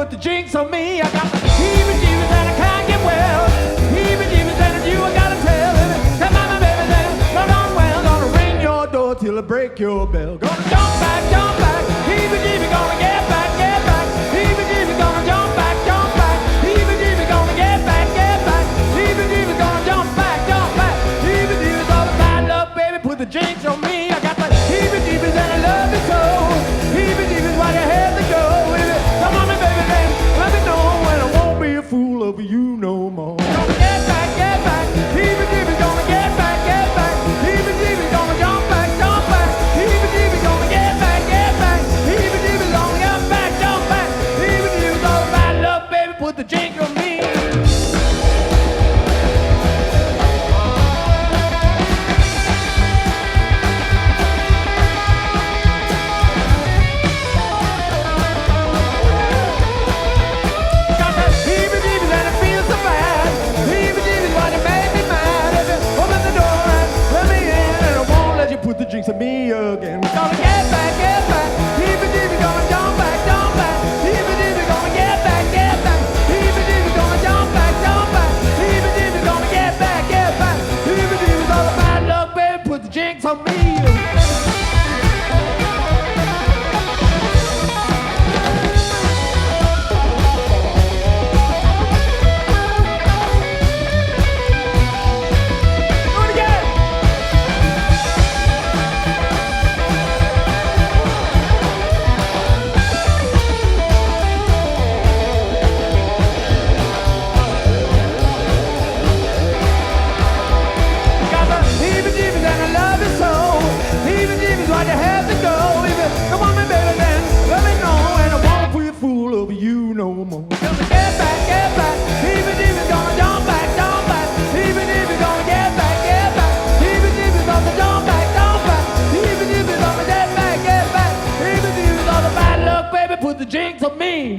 put the jinx on me. I got the heebie-jeebies and I can't get well. Heebie-jeebies and you I gotta tell. Come on, my baby, then run on well. Gonna ring your door till I break your bell. Gonna jump back, heebie-jeebie, gonna get back, heebie-jeebie, gonna jump back, heebie-jeebie, gonna get back, heebie-jeebie, gonna jump back, heebie-jeebie's all about love, baby, put the jinx on me. I got the heebie-jeebies and I love it so. Heebie-jeebies, why you had to go with it? Come on, me baby, then let me know when I won't be a fool over you no more. Gonna get back, heebie-jeebies, gonna get back, heebie-jeebies, gonna jump back, heebie-jeebies, gonna get back, heebie-jeebies, gonna jump back, heebie-jeebies, all about love, baby, put the jinx on me. Put the jinx on me again. We're gonna get back, heebie-jeebie, gonna jump back, heebie-jeebie, gonna get back, heebie-jeebie, gonna jump back, heebie-jeebie, gonna get back, heebie-jeebie's all about love, baby, put the jinx on me. Put the jinx on me.